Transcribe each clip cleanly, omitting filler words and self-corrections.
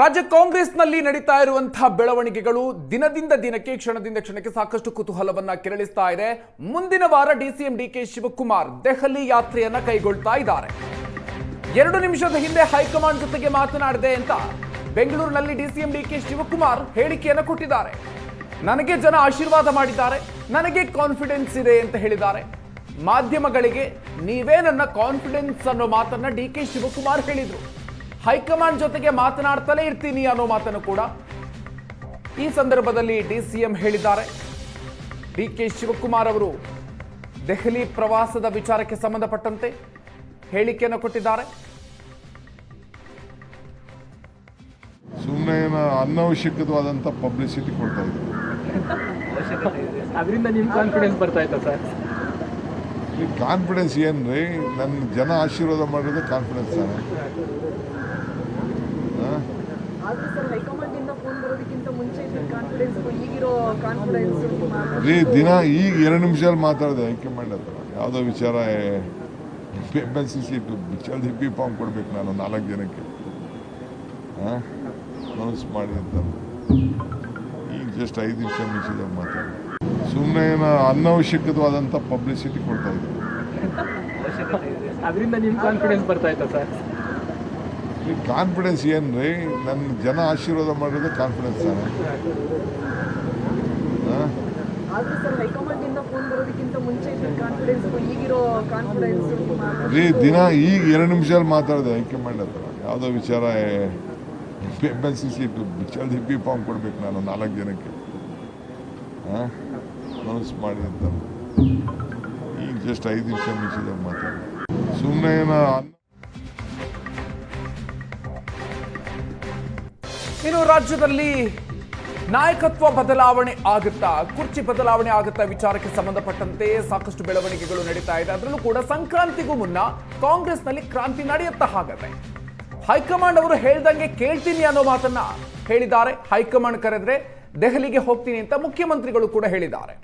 ರಾಜ್ಯ ಕಾಂಗ್ರೆಸ್ನಲ್ಲಿ ನಡೀತಾ ಇರುವಂತಹ ಬೆಳವಣಿಗೆಗಳು ದಿನದಿಂದ ದಿನಕ್ಕೆ ಕ್ಷಣದಿಂದ ಕ್ಷಣಕ್ಕೆ ಸಾಕಷ್ಟು ಕುತೂಹಲವನ್ನ ಕೆರಳಿಸ್ತಾ ಇದೆ. ಮುಂದಿನ ವಾರ ಡಿಸಿಎಂ ಡಿಕೆ ಶಿವಕುಮಾರ್ ದೆಹಲಿ ಯಾತ್ರೆಯನ್ನ ಕೈಗೊಳ್ತಾ ಇದ್ದಾರೆ. 2 ನಿಮಿಷದ ಹಿಂದೆ ಹೈಕಮಾಂಡ್ ಜೊತೆಗೆ ಮಾತನಾಡಿದೆ ಅಂತ ಬೆಂಗಳೂರಿನಲ್ಲಿ ಡಿಸಿಎಂ ಡಿಕೆ ಶಿವಕುಮಾರ್ ಹೇಳಿಕೆಯನ್ನು ಕೊಟ್ಟಿದ್ದಾರೆ. ನನಗೆ ಜನ ಆಶೀರ್ವಾದ ಮಾಡಿದ್ದಾರೆ, ನನಗೆ ಕಾನ್ಫಿಡೆನ್ಸ್ ಇದೆ ಅಂತ ಹೇಳಿದ್ದಾರೆ. ಮಾಧ್ಯಮಗಳಿಗೆ ನೀವೇ ನನ್ನ ಕಾನ್ಫಿಡೆನ್ಸ್ ಅನ್ನೋ ಮಾತನ್ನ ಡಿಕೆ ಶಿವಕುಮಾರ್ ಹೇಳಿದ್ರು. ಹೈಕಮಾಂಡ್ ಜೊತೆಗೆ ಮಾತನಾಡ್ತಲೇ ಇರ್ತೀನಿ ಅನ್ನೋ ಮಾತನ್ನು ಕೂಡ ಈ ಸಂದರ್ಭದಲ್ಲಿ ಡಿಸಿಎಂ ಹೇಳಿದ್ದಾರೆ. ಡಿಕೆ ಶಿವಕುಮಾರ್ ಅವರು ದೆಹಲಿ ಪ್ರವಾಸದ ವಿಚಾರಕ್ಕೆ ಸಂಬಂಧಪಟ್ಟಂತೆ ಹೇಳಿಕೆಯನ್ನು ಕೊಟ್ಟಿದ್ದಾರೆ. ಸುಮ್ಮನೆ ಅನವಶ್ಯಕವಾದಂಥ ಪಬ್ಲಿಸಿಟಿ ಕೊಡ್ತಾ ಇದ್ದಾರೆ. ಅದರಿಂದ ನಿಮ್ಮ ಕಾನ್ಫಿಡೆನ್ಸ್ ಬರ್ತಾ ಇತ್ತಾ ಸರ್? ಈ ಕಾನ್ಫಿಡೆನ್ಸ್ ಏನ್ರಿ? ನನ್ನ ಜನ ಆಶೀರ್ವಾದ ಮಾಡಿರೋದೇ ಕಾನ್ಫಿಡೆನ್ಸ್ ತಾನೆ. ದಿನ ಈಗ 2 ನಿಮಿಷದಲ್ಲಿ ಮಾತಾಡಿದೆ ಹೈಕಮಾಂಡ್ ಹತ್ರ. ಯಾವುದೋ ವಿಚಾರ MNCC ಜಲ್ದಿ ಬಿ ಫಾರ್ಮ್ ಕೊಡ್ಬೇಕು, ನಾನು 4 ಜನಕ್ಕೆ ಅನೌನ್ಸ್ ಮಾಡಿ ಅಂತ. ಈಗ ಜಸ್ಟ್ 5 ನಿಮಿಷದಾಗ ಮಾತಾಡಿ. ಸುಮ್ಮನೆ ಅನವಶ್ಯಕವಾದಂಥ ಪಬ್ಲಿಸಿಟಿ ಕೊಡ್ತಾ ಇದ್ದಾರೆ. ಅದರಿಂದ ನಿಮ್ಮ ಕಾನ್ಫಿಡೆನ್ಸ್ ಬರ್ತಾ ಇತ್ತಾ ಸರ್? ಈ ಕಾನ್ಫಿಡೆನ್ಸ್ ಏನ್ರಿ? ನನ್ನ ಜನ ಆಶೀರ್ವಾದ ಮಾಡಿರೋದೇ ಕಾನ್ಫಿಡೆನ್ಸ್ ತಾನೆ. ದಿನ ಈಗ 2 ನಿಮಿಷದಲ್ಲಿ ಮಾತಾಡಿದೆ ಹೈಕಮಾಂಡ್ ಹತ್ರ. ಯಾವುದೋ ವಿಚಾರ MNCC ಜಲ್ದಿ ಬಿ ಫಾರ್ಮ್ ಕೊಡ್ಬೇಕು, ನಾನು 4 ಜನಕ್ಕೆ ಅನೌನ್ಸ್ ಮಾಡಿ ಅಂತ. ಈಗ ಜಸ್ಟ್ 5 ನಿಮಿಷದಾಗ ಮಾತಾಡಿ. ಸುಮ್ಮನೆ ಇನ್ನು ರಾಜ್ಯದಲ್ಲಿ ನಾಯಕತ್ವ ಬದಲಾವಣೆ ಆಗುತ್ತಾ, ಕುರ್ಚಿ ಬದಲಾವಣೆ ಆಗುತ್ತಾ ವಿಚಾರಕ್ಕೆ ಸಂಬಂಧಪಟ್ಟಂತೆ ಸಾಕಷ್ಟು ಬೆಳವಣಿಗೆಗಳು ನಡೀತಾ ಇದೆ. ಅದರಲ್ಲೂ ಕೂಡ ಸಂಕ್ರಾಂತಿಗೂ ಮುನ್ನ ಕಾಂಗ್ರೆಸ್ನಲ್ಲಿ ಕ್ರಾಂತಿ ನಡೆಯುತ್ತಾ ಹಾಗತ್ತೆ. ಹೈಕಮಾಂಡ್ ಅವರು ಹೇಳ್ದಂಗೆ ಕೇಳ್ತೀನಿ ಅನ್ನೋ ಮಾತನ್ನ ಹೇಳಿದ್ದಾರೆ. ಹೈಕಮಾಂಡ್ ಕರೆದ್ರೆ ದೆಹಲಿಗೆ ಹೋಗ್ತೀನಿ ಅಂತ ಮುಖ್ಯಮಂತ್ರಿಗಳು ಕೂಡ ಹೇಳಿದ್ದಾರೆ.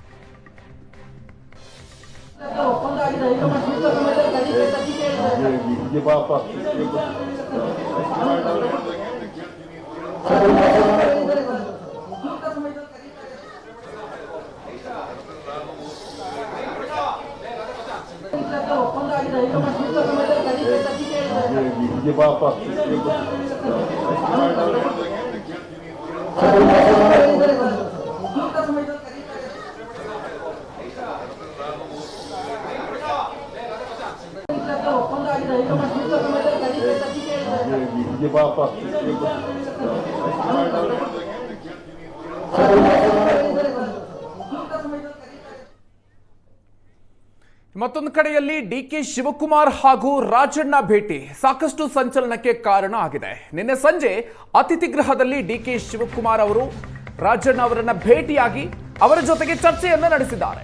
ಮತ್ತೊಂದು ಕಡೆಯಲ್ಲಿ ಡಿಕೆ ಶಿವಕುಮಾರ್ ಹಾಗೂ ರಾಜಣ್ಣ ಭೇಟಿ ಸಾಕಷ್ಟು ಸಂಚಲನಕ್ಕೆ ಕಾರಣ ಆಗಿದೆ. ನಿನ್ನೆ ಸಂಜೆ ಅತಿಥಿ ಗೃಹದಲ್ಲಿ ಡಿಕೆ ಶಿವಕುಮಾರ್ ಅವರು ರಾಜಣ್ಣ ಅವರನ್ನ ಭೇಟಿಯಾಗಿ ಅವರ ಜೊತೆಗೆ ಚರ್ಚೆಯನ್ನ ನಡೆಸಿದ್ದಾರೆ.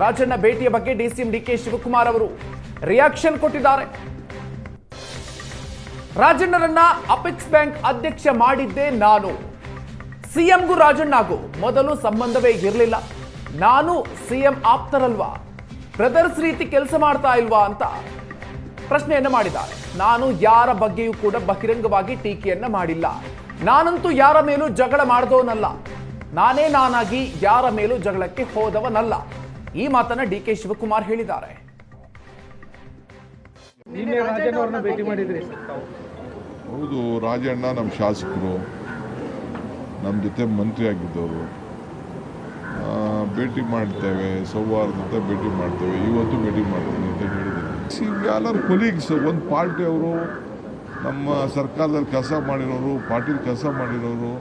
ರಾಜಣ್ಣ ಭೇಟಿಯ ಬಗ್ಗೆ ಡಿಸಿಎಂ ಡಿಕೆ ಶಿವಕುಮಾರ್ ಅವರು ರಿಯಾಕ್ಷನ್ ಕೊಟ್ಟಿದ್ದಾರೆ. ರಾಜಣ್ಣರನ್ನ ಅಪೆಕ್ಸ್ ಬ್ಯಾಂಕ್ ಅಧ್ಯಕ್ಷ ಮಾಡಿದ್ದೆ ನಾನು. ಸಿಎಂಗೂ ರಾಜಣ್ಣಗೂ ಮೊದಲು ಸಂಬಂಧವೇ ಇರಲಿಲ್ಲ. ನಾನು ಸಿಎಂ ಆಪ್ತರಲ್ವಾ, ಬ್ರದರ್ಸ್ ರೀತಿ ಕೆಲಸ ಮಾಡ್ತಾ ಇಲ್ವಾ ಅಂತ ಪ್ರಶ್ನೆಯನ್ನ ಮಾಡಿದ್ದಾರೆ. ನಾನು ಯಾರ ಬಗ್ಗೆಯೂ ಕೂಡ ಬಹಿರಂಗವಾಗಿ ಟೀಕೆಯನ್ನ ಮಾಡಿಲ್ಲ. ನಾನಂತೂ ಯಾರ ಮೇಲೂ ಜಗಳ ಮಾಡಿದವನಲ್ಲ. ನಾನೇ ನಾನಾಗಿ ಯಾರ ಮೇಲೂ ಜಗಳಕ್ಕೆ ಹೋದವನಲ್ಲ. ಈ ಮಾತನ್ನ ಡಿಕೆ ಶಿವಕುಮಾರ್ ಹೇಳಿದ್ದಾರೆ. ಹೌದು, ರಾಜಣ್ಣ ನಮ್ಮ ಶಾಸಕರು, ನಮ್ಮ ಜೊತೆ ಮಂತ್ರಿ ಆಗಿದ್ದವರು. ಭೇಟಿ ಮಾಡ್ತೇವೆ, ಸೌಹಾರ್ದತೆ ಭೇಟಿ ಮಾಡ್ತೇವೆ. ಇವತ್ತು ಭೇಟಿ ಮಾಡ್ತೀನಿ ಅಂತ ಹೇಳಿದ್ದೀನಿ. ಎಲ್ಲರೂ ಕೊಲೀಗ್ಸ್, ಒಂದು ಪಾರ್ಟಿ ಅವರು, ನಮ್ಮ ಸರ್ಕಾರದಲ್ಲಿ ಕೆಲಸ ಮಾಡಿರೋರು, ಪಾರ್ಟಿಲಿ ಕೆಲಸ ಮಾಡಿರೋರು.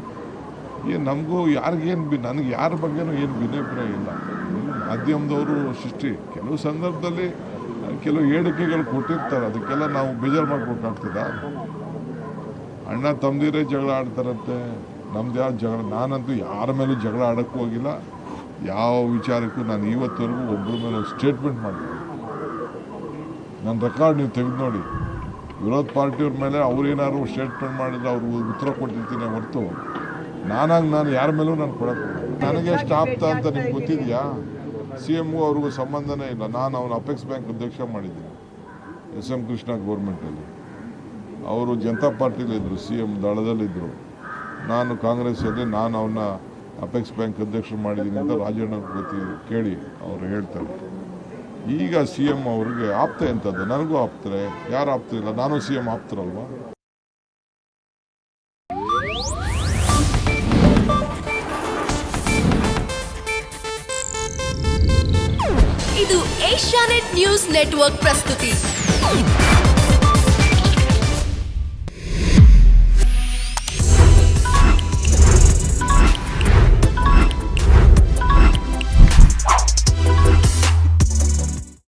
ಏನು ನಮಗೂ ಯಾರಿಗೇನು ನನಗೆ ಯಾರ ಬಗ್ಗೆನೂ ಏನು ಭಿನ್ನಾಭಿಪ್ರಾಯ ಇಲ್ಲ. ಮಾಧ್ಯಮದವರು ಸೃಷ್ಟಿ ಕೆಲವು ಸಂದರ್ಭದಲ್ಲಿ ಕೆಲವು ಹೇಳಿಕೆಗಳು ಕೊಟ್ಟಿರ್ತಾರೆ, ಅದಕ್ಕೆಲ್ಲ ನಾವು ಬೇಜಾರು ಮಾಡ್ಬೇಕಾಗ್ತದ? ಅಣ್ಣ ತಮ್ಮದಿರೇ ಜಗಳ ಆಡ್ತಾರಂತೆ, ನಮ್ದು ಯಾವ ಜಗಳ? ನಾನಂತೂ ಯಾರ ಮೇಲೂ ಜಗಳ ಆಡೋಕ್ಕೂ ಹೋಗಿಲ್ಲ. ಯಾವ ವಿಚಾರಕ್ಕೂ ನಾನು ಇವತ್ತವರೆಗೂ ಒಬ್ಬರ ಮೇಲೆ ಸ್ಟೇಟ್ಮೆಂಟ್ ಮಾಡ್ತೀನಿ. ನನ್ನ ರೆಕಾರ್ಡ್ ನೀವು ತೆಗೆದು ನೋಡಿ. ವಿರೋಧ ಪಾರ್ಟಿಯವ್ರ ಮೇಲೆ ಅವ್ರೇನಾದ್ರು ಸ್ಟೇಟ್ಮೆಂಟ್ ಮಾಡಿದ್ರೆ ಅವ್ರಿಗೆ ಉತ್ತರ ಕೊಟ್ಟಿರ್ತೀನಿ ಹೊರತು ನಾನು ಯಾರ ಮೇಲೂ ನಾನು ಕೊಡೋಕ್ಕೆ ನನಗೆ ಎಷ್ಟು ಆಪ್ತ ಅಂತ ನಿಮ್ಗೆ ಗೊತ್ತಿದೆಯಾ? CMಗೂ ಅವ್ರಿಗೂ ಸಂಬಂಧನೇ ಇಲ್ಲ. ನಾನು ಅವನ ಅಪೆಕ್ಸ್ ಬ್ಯಾಂಕ್ ಅಧ್ಯಕ್ಷ ಮಾಡಿದ್ದೀನಿ SM ಕೃಷ್ಣ ಗೌರ್ಮೆಂಟಲ್ಲಿ. ಅವರು ಜನತಾ ಪಾರ್ಟಿಲಿದ್ದರು, CM ದಳದಲ್ಲಿದ್ದರು. ನಾನು ಕಾಂಗ್ರೆಸ್ಸಲ್ಲಿ ನಾನು ಅವನ್ನ ಅಪೆಕ್ಸ್ ಬ್ಯಾಂಕ್ ಅಧ್ಯಕ್ಷರು ಮಾಡಿದ್ದೀನಿ ಅಂತ ರಾಜಣ್ಣ ಕೇಳಿ ಅವರು ಹೇಳ್ತಾರೆ. ಈಗ ಸಿ ಎಂ ಅವ್ರಿಗೆ ಆಪ್ತೆ ಅಂತದ್ದು, ನನಗೂ ಆಪ್ತಾರೆ, ಯಾರು ಆಪ್ತಿಲ್ಲ, ನಾನು ಸಿ ಎಂ ಆಪ್ತರಲ್ವಾ. ಇದು ಏಷ್ಯಾನೆಟ್ ನ್ಯೂಸ್ ನೆಟ್ವರ್ಕ್ ಪ್ರಸ್ತುತಿ.